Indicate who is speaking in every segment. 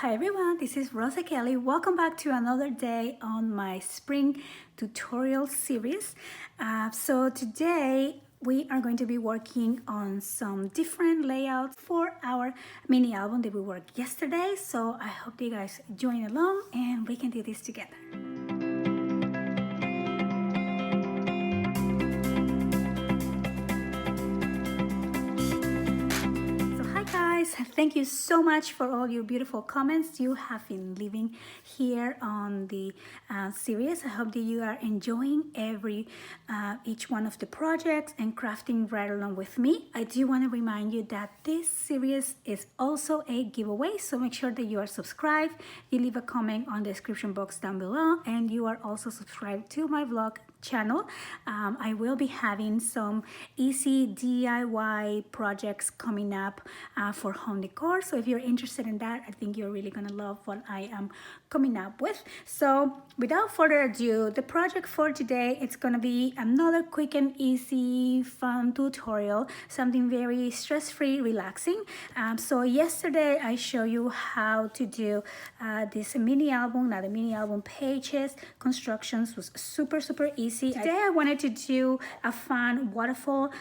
Speaker 1: Hi everyone, this is Rosa Kelly. Welcome back to another day on my spring tutorial series. So today we are going to be working on some different layouts for our mini album that we worked yesterday. So I hope you guys join along and we can do this together. Thank you so much for all your beautiful comments you have been leaving here on the series. I hope that you are enjoying each one of the projects and crafting right along with me. I do want to remind you that this series is also a giveaway, so make sure that you are subscribed, you leave a comment on the description box down below, and you are also subscribed to my vlog channel. I will be having some easy DIY projects coming up for home decor, so if you're interested in that, I think you're really gonna love what I am coming up with. So without further ado, the project for today, it's gonna be another quick and easy fun tutorial, something very stress-free, relaxing. So yesterday I showed you how to do this mini album. Now the mini album pages constructions was super easy. Today I wanted to do a fun waterfall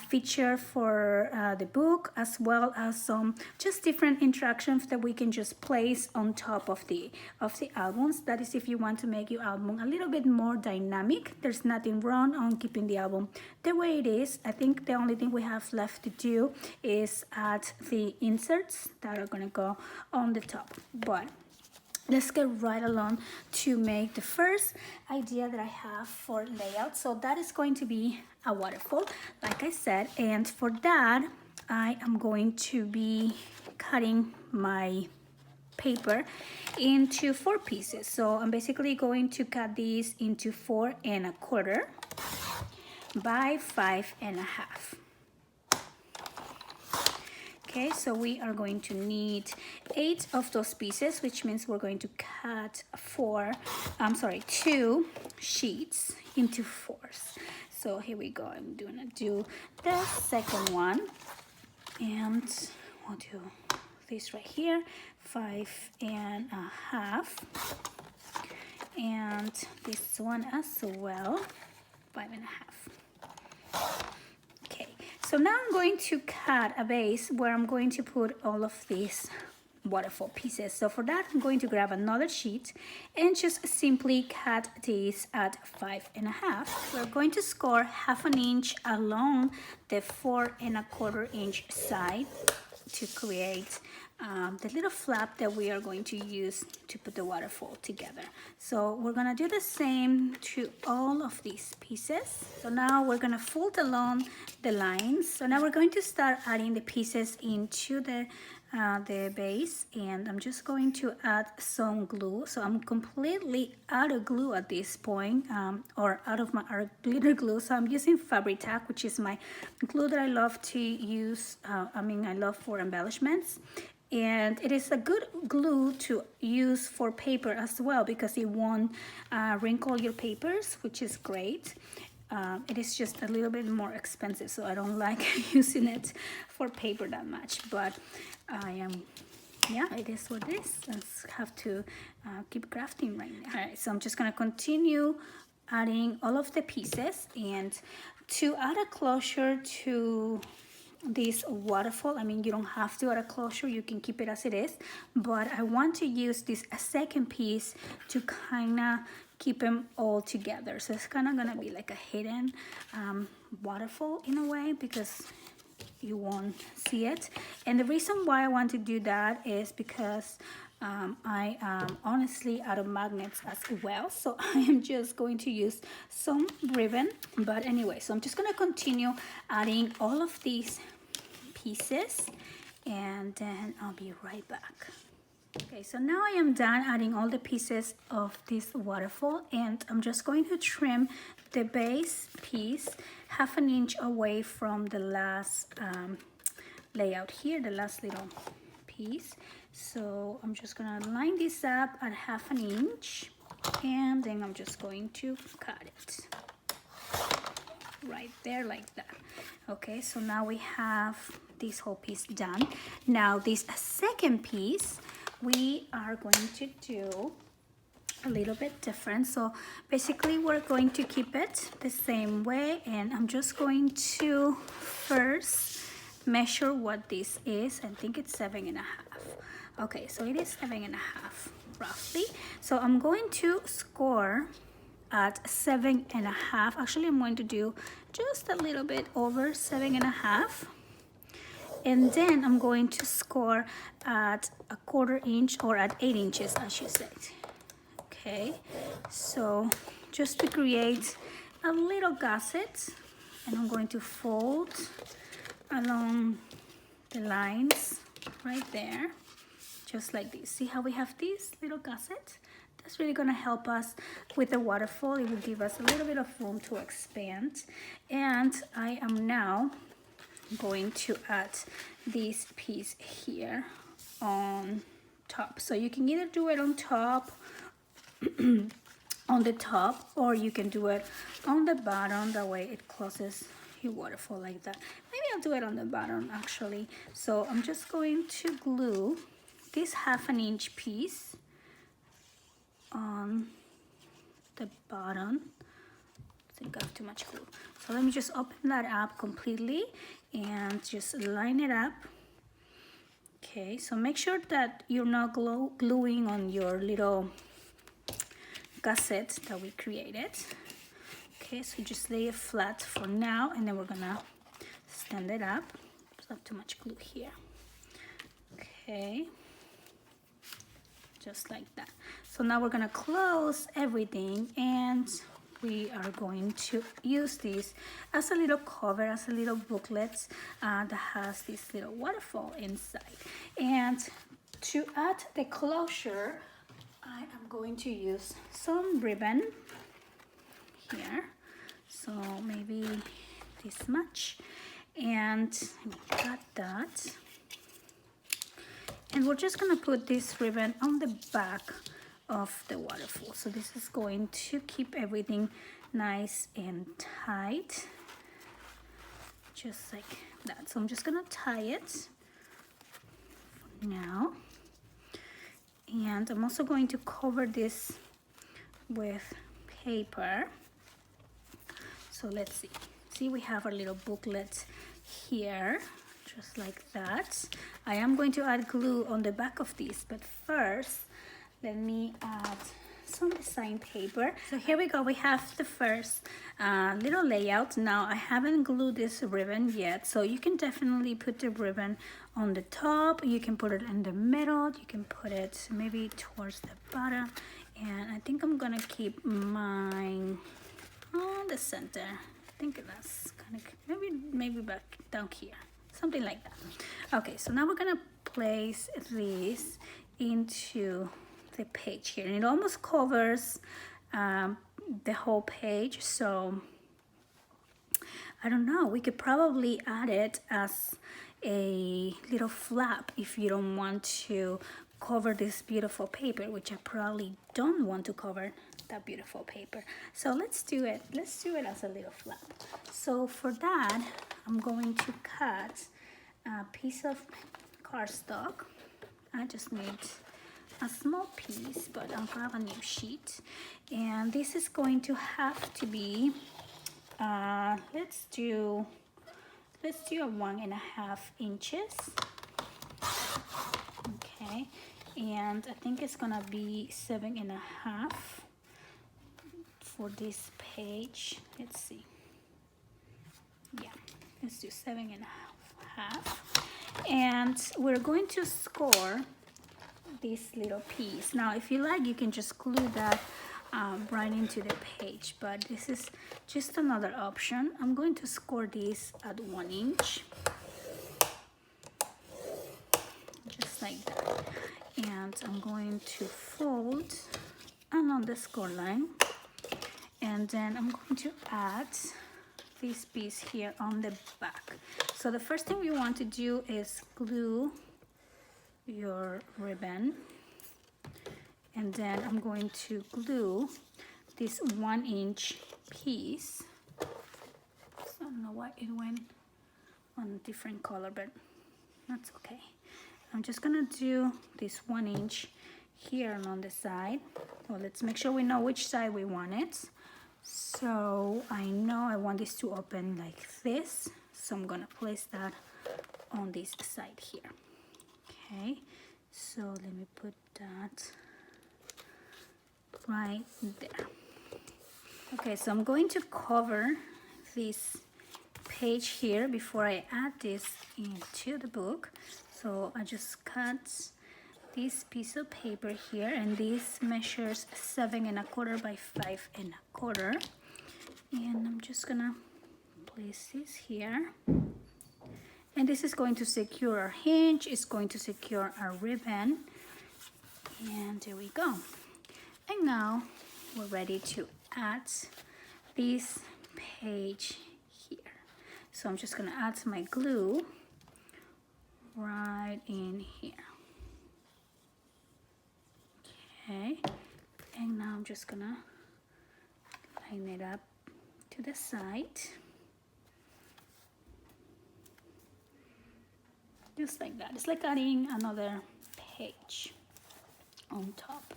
Speaker 1: feature for the book, as well as some just different interactions that we can just place on top of the albums. That is if you want to make your album a little bit more dynamic. There's nothing wrong on keeping the album the way it is. I think the only thing we have left to do is add the inserts that are gonna go on the top. But let's get right along to make the first idea that I have for layout. So that is going to be a waterfall, like I said, and for that I am going to be cutting my paper into 4 pieces. So I'm basically going to cut these into 4 1/4 by 5 1/2. Okay, so we are going to need 8 of those pieces, which means we're going to cut 2 sheets into 4s. So here we go. I'm gonna do the second one, and we'll do this right here, 5 1/2, and this one as well, 5 1/2. So now I'm going to cut a base where I'm going to put all of these waterfall pieces. So for that, I'm going to grab another sheet and just simply cut these at 5 1/2. We're going to score 1/2 inch along the 4 1/4 inch side to create the little flap that we are going to use to put the waterfall together. So we're gonna do the same to all of these pieces. So now we're gonna fold along the lines. So now we're going to start adding the pieces into the base, and I'm just going to add some glue. So I'm completely out of glue at this point, or out of my glitter glue. So I'm using Fabri-Tac, which is my glue that I love to use. I love for embellishments. And it is a good glue to use for paper as well, because it won't wrinkle your papers, which is great. It is just a little bit more expensive, so I don't like using it for paper that much, but it is what it is. I have to keep crafting right now. All right, so I'm just gonna continue adding all of the pieces, and to add a closure to this waterfall, you don't have to add a closure, you can keep it as it is, but I want to use this second piece to kind of keep them all together. So it's kind of gonna be like a hidden waterfall in a way, because you won't see it. And the reason why I want to do that is because I am honestly out of magnets as well, so I am just going to use some ribbon. But anyway, so I'm just gonna continue adding all of these pieces, and then I'll be right back. Okay, so now I am done adding all the pieces of this waterfall, and I'm just going to trim the base piece 1/2 inch away from the last layout here, the last little piece. So I'm just gonna line this up at 1/2 inch, and then I'm just going to cut it right there like that. Okay, so now we have this whole piece done. Now this second piece, we are going to do a little bit different. So basically we're going to keep it the same way, and I'm just going to first measure what this is. I think it's 7.5. Okay, so it is 7.5 roughly. So I'm going to score at 7.5. Actually, I'm going to do just a little bit over 7.5. And then I'm going to score at 1/4 inch, or at 8 inches, as you said. Okay, so just to create a little gusset, and I'm going to fold along the lines right there, just like this. See how we have this little gusset? That's really gonna help us with the waterfall. It will give us a little bit of room to expand. And I am now going to add this piece here on top. So you can either do it on top, on the top, or you can do it on the bottom. That way it closes your waterfall like that. Maybe I'll do it on the bottom actually. So I'm just going to glue this 1/2 inch piece on the bottom. I think I have too much glue. So let me just open that up completely and just line it up. Okay, so make sure that you're not gluing on your little gusset that we created. Okay, so just lay it flat for now, and then we're gonna stand it up. There's not too much glue here. Okay, just like that. So now we're gonna close everything, and we are going to use this as a little cover, as a little booklet that has this little waterfall inside. And to add the closure, I am going to use some ribbon here, so maybe this much, and cut that. And we're just gonna put this ribbon on the back of the waterfall. So this is going to keep everything nice and tight, just like that. So I'm just gonna tie it now. And I'm also going to cover this with paper. So let's see. See, we have our little booklet here, just like that. I am going to add glue on the back of this, but first, let me add some design paper. So here we go. We have the first little layout. Now, I haven't glued this ribbon yet, so you can definitely put the ribbon on the top. You can put it in the middle. You can put it maybe towards the bottom. And I think I'm gonna keep mine on the center. I think that's kind of, maybe back down here, something like that. Okay, so now we're gonna place this into the page here, and it almost covers the whole page. So I don't know, we could probably add it as a little flap if you don't want to cover this beautiful paper, which I probably don't want to cover that beautiful paper. So let's do it as a little flap. So for that, I'm going to cut a piece of cardstock. I just need a small piece, but I'll grab a new sheet, and this is going to have to be let's do a 1.5 inches. Okay, and I think it's gonna be 7.5 for this page. Let's see. Yeah, let's do 7.5, and we're going to score this little piece. Now, if you like, you can just glue that right into the page, but this is just another option. I'm going to score this at 1 inch, just like that, and I'm going to fold along the score line, and then I'm going to add this piece here on the back. So the first thing we want to do is glue your ribbon, and then I'm going to glue this 1 inch piece. So I don't know why it went on a different color, but that's okay. I'm just gonna do this 1 inch here and on the side. Well, let's make sure we know which side we want it. So I know I want this to open like this, so I'm gonna place that on this side here. Okay, so let me put that right there. Okay, so I'm going to cover this page here before I add this into the book. So I just cut this piece of paper here, and this measures 7 1/4 by 5 1/4, and I'm just gonna place this here, and this is going to secure our hinge, it's going to secure our ribbon, and there we go. And now we're ready to add this page here. So I'm just gonna add my glue right in here. Okay, and now I'm just gonna line it up to the side, just like that. It's like adding another page on top.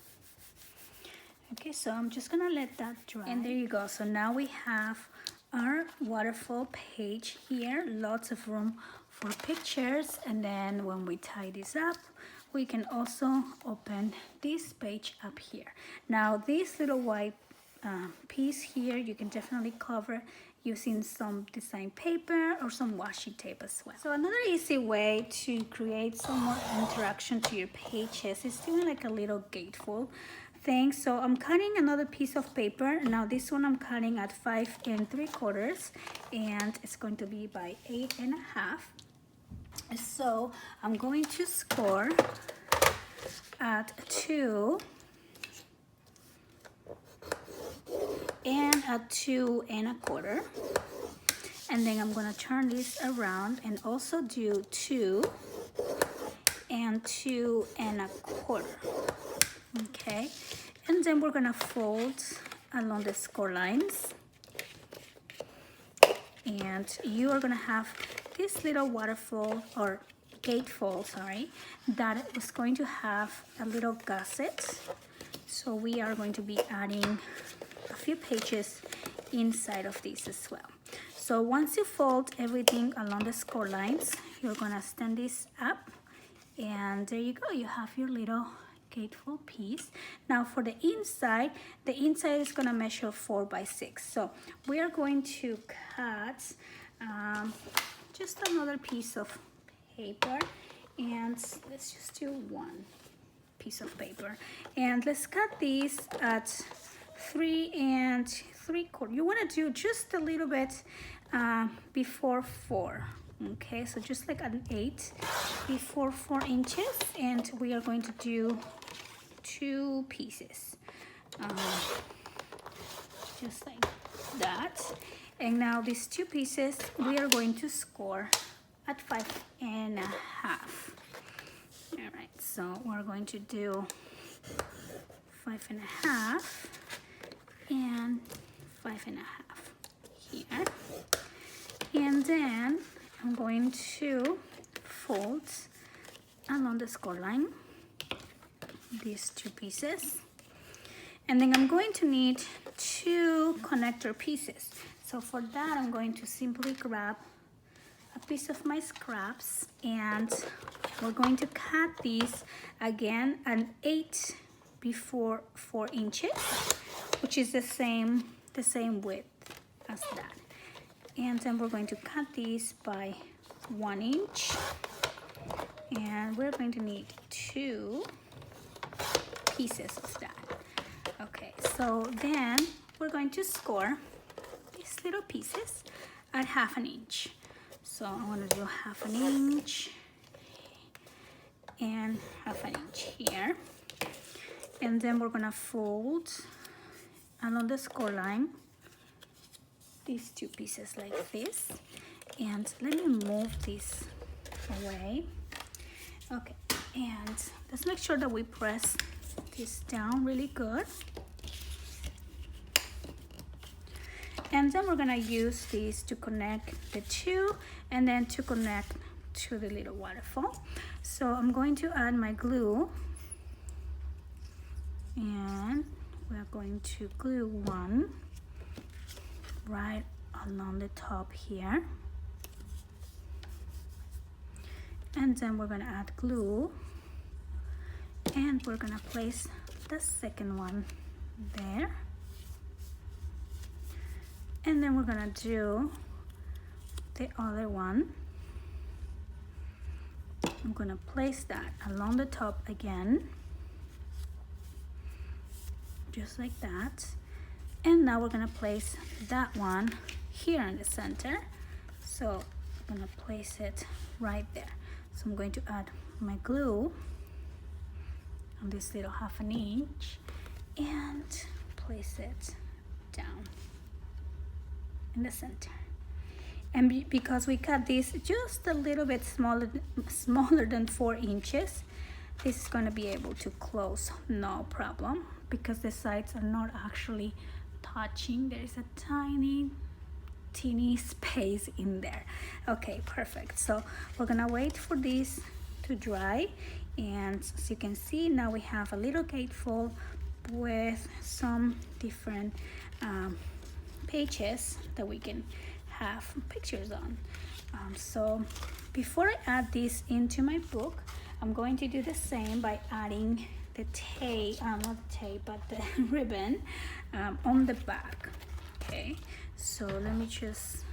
Speaker 1: Okay, so I'm just gonna let that dry, and there you go. So now we have our waterfall page here, lots of room for pictures, and then when we tie this up, we can also open this page up here. Now this little white piece here, you can definitely cover using some design paper or some washi tape as well. So another easy way to create some more interaction to your pages is doing like a little gatefold thing. So I'm cutting another piece of paper. Now this one I'm cutting at 5 3/4, and it's going to be by 8 1/2. So I'm going to score at 2 and at 2 1/4, and then I'm gonna turn this around and also do 2 and 2 1/4. Okay, and then we're gonna fold along the score lines, and you are gonna have this little waterfall or gatefold, sorry, that is going to have a little gusset. So we are going to be adding a few pages inside of this as well. So once you fold everything along the score lines, you're gonna stand this up, and there you go, you have your little gatefold piece. Now for the inside is gonna measure 4 by 6. So we are going to cut just another piece of paper, and let's just do one piece of paper, and let's cut these at 3 3/4. You want to do just a little bit before 4. Okay, so just like an 8 before 4 inches, and we are going to do 2 pieces, just like that. And now these 2 pieces we are going to score at 5 1/2. All right, so we're going to do 5 1/2 and 5 1/2 here, and then I'm going to fold along the score line these 2 pieces, and then I'm going to need 2 connector pieces. So for that, I'm going to simply grab a piece of my scraps, and we're going to cut these again an 8 before 4 inches, which is the same width as that. And then we're going to cut these by 1 inch, and we're going to need 2 pieces of that. Okay, so then we're going to score these little pieces at 1/2 inch. So I want to do 1/2 inch and 1/2 inch here, and then we're gonna fold along the score line these 2 pieces like this, and let me move this away. Okay, and let's make sure that we press this down really good, and then we're gonna use these to connect the 2, and then to connect to the little waterfall. So I'm going to add my glue, and we're going to glue one right along the top here, and then we're gonna add glue, and we're gonna place the second one there, and then we're gonna do the other one. I'm gonna place that along the top again, just like that. And now we're gonna place that one here in the center. So I'm gonna place it right there. So I'm going to add my glue on this little 1/2 inch and place it down in the center. And because we cut this just a little bit smaller than 4 inches, this is going to be able to close no problem, because the sides are not actually touching. There is a teeny space in there. Okay, perfect. So we're gonna wait for this to dry, and as you can see, now we have a little gatefold with some different pages that we can have pictures on. So before I add this into my book, I'm going to do the same by adding the tape, not the tape, but the ribbon on the back. Okay, so let me just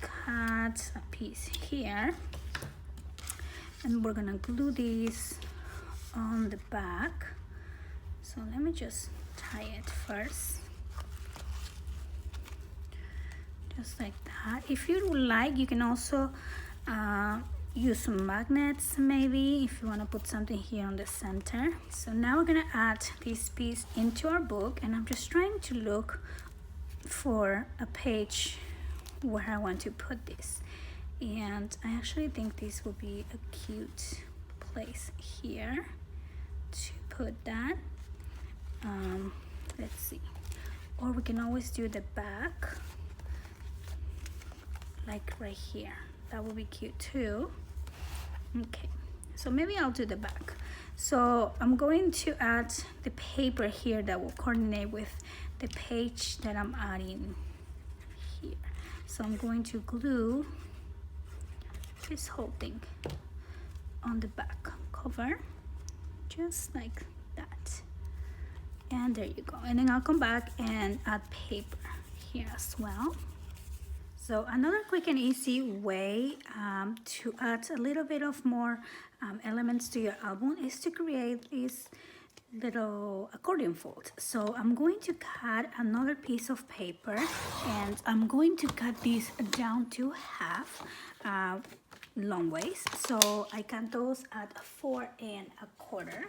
Speaker 1: cut a piece here, and we're gonna glue these on the back. So let me just tie it first, just like that. If you like, you can also use some magnets, maybe, if you want to put something here on the center. So now we're gonna add this piece into our book, and I'm just trying to look for a page where I want to put this, and I actually think this will be a cute place here to put that. Let's see, or we can always do the back, like right here. That will be cute too. Okay, so maybe I'll do the back. So I'm going to add the paper here that will coordinate with the page that I'm adding here. So I'm going to glue this whole thing on the back cover, just like that. And there you go. And then I'll come back and add paper here as well. So another quick and easy way to add a little bit of more elements to your album is to create this little accordion fold. So I'm going to cut another piece of paper, and I'm going to cut this down to half long ways. So I cut those at 4 1/4.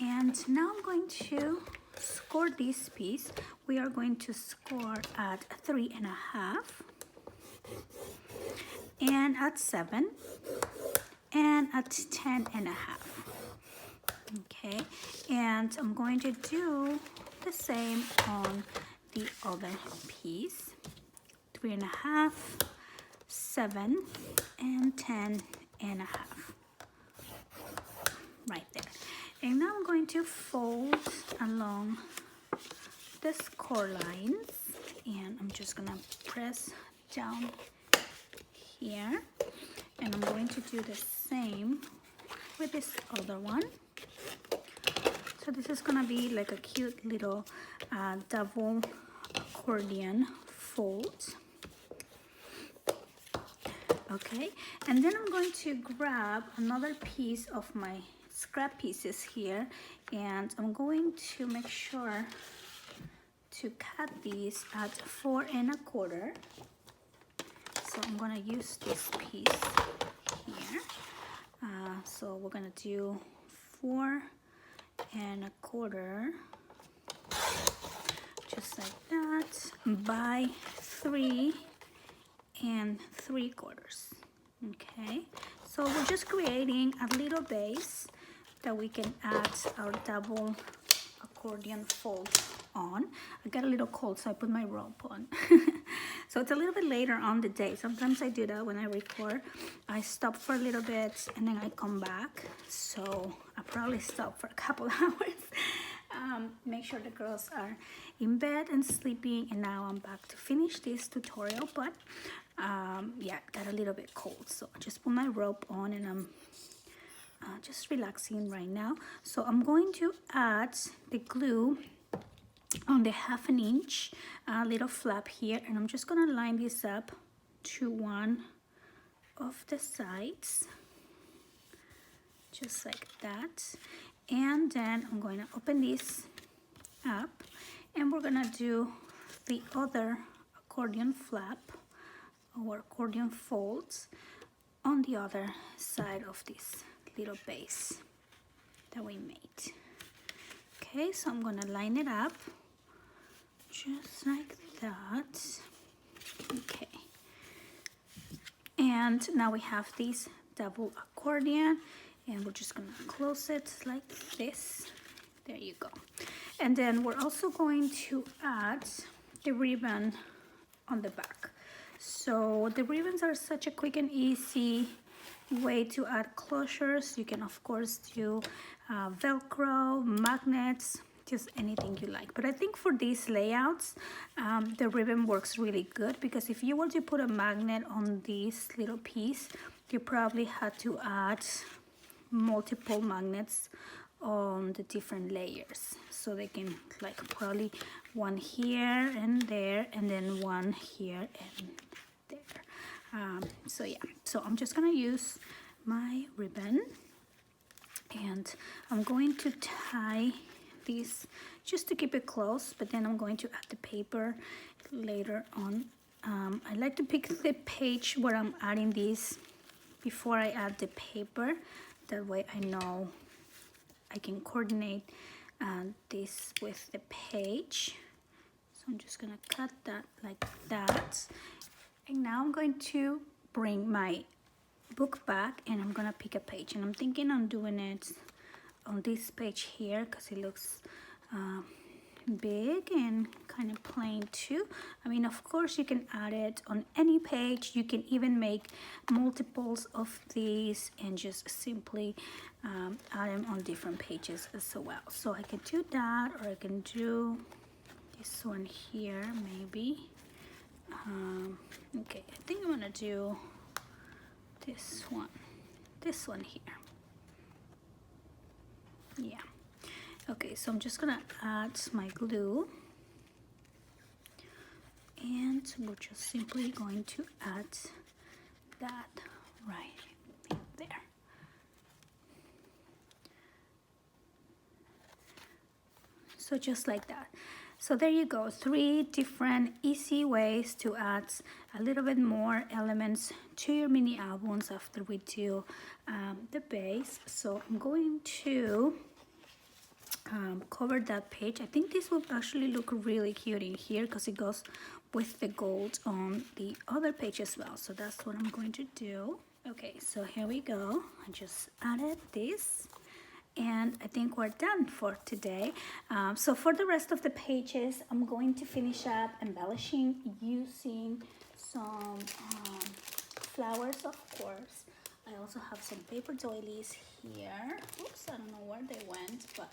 Speaker 1: And now I'm going to score this piece. We are going to score at 3 1/2. And at 7, and at 10 1/2. Okay, and I'm going to do the same on the other piece. 3 1/2, 7, and 10 1/2. Right there. And now I'm going to fold along the score lines, and I'm just gonna press down here, and I'm going to do the same with this other one. So this is gonna be like a cute little double accordion fold. Okay, and then I'm going to grab another piece of my scrap pieces here, and I'm going to make sure to cut these at 4 1/4. So I'm gonna use this piece here. So we're gonna do 4 1/4, just like that, by 3 3/4. Okay, so we're just creating a little base that we can add our double accordion fold on. I got a little cold, so I put my rope on. So it's a little bit later on the day. Sometimes I do that when I record. I stop for a little bit and then I come back. So I probably stop for a couple hours. Make sure the girls are in bed and sleeping, and now I'm back to finish this tutorial. But yeah, it got a little bit cold, so I just put my rope on and I'm just relaxing right now. So I'm going to add the glue on the 1/2 inch little flap here, and I'm just gonna line this up to one of the sides, just like that. And then I'm going to open this up, and we're gonna do the other accordion flap or accordion folds on the other side of this little base that we made. Okay, so I'm gonna line it up just like that. Okay, and now we have this double accordion, and we're just gonna close it like this. There you go. And then we're also going to add the ribbon on the back. So the ribbons are such a quick and easy way to add closures. You can of course do Velcro, magnets, just anything you like. But I think for these layouts, the ribbon works really good, because if you were to put a magnet on this little piece, you probably had to add multiple magnets on the different layers, so they can like probably one here and there, and then one here and there. So yeah, so I'm just gonna use my ribbon, and I'm going to tie this just to keep it close, but then I'm going to add the paper later on. I like to pick the page where I'm adding this before I add the paper. That way I know I can coordinate this with the page. So I'm just gonna cut that like that. And now I'm going to bring my book back, and I'm gonna pick a page, and I'm thinking on doing it on this page here because it looks big and kind of plain too. I mean, of course you can add it on any page. You can even make multiples of these and just simply add them on different pages as well. So I can do that, or I can do this one here maybe. Okay, I think I'm gonna do this one here. Yeah. Okay, so I'm just gonna add my glue, and we're just simply going to add that right there. So just like that. So there you go, 3 different easy ways to add a little bit more elements to your mini albums after we do the base. So I'm going to cover that page. I think this will actually look really cute in here because it goes with the gold on the other page as well. So that's what I'm going to do. Okay, so here we go. I just added this, and I think we're done for today. So for the rest of the pages, I'm going to finish up embellishing using some flowers, of course. I also have some paper doilies here. Oops, I don't know where they went, but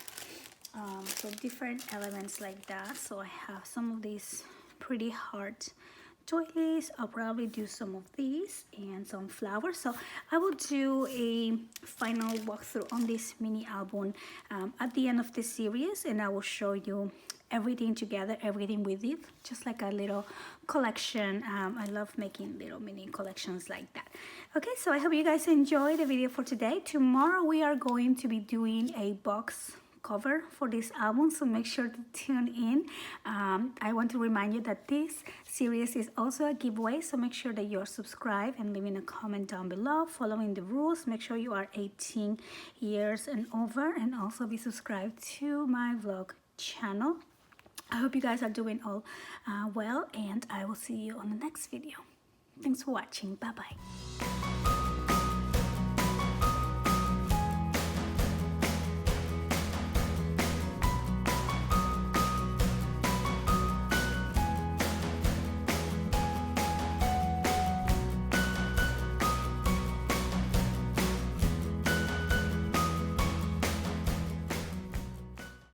Speaker 1: so different elements like that. So I have some of these pretty heart doilies. I'll probably do some of these and some flowers. So I will do a final walkthrough on this mini album at the end of the series, and I will show you everything together, everything with it, just like a little collection. I love making little mini collections like that. Okay, so I hope you guys enjoy the video for today. Tomorrow we are going to be doing a box cover for this album, so make sure to tune in. I want to remind you that this series is also a giveaway, so make sure that you're subscribed and leaving a comment down below, following the rules. Make sure you are 18 years and over, and also be subscribed to my vlog channel. I hope you guys are doing all well, and I will see you on the next video. Thanks for watching. Bye bye.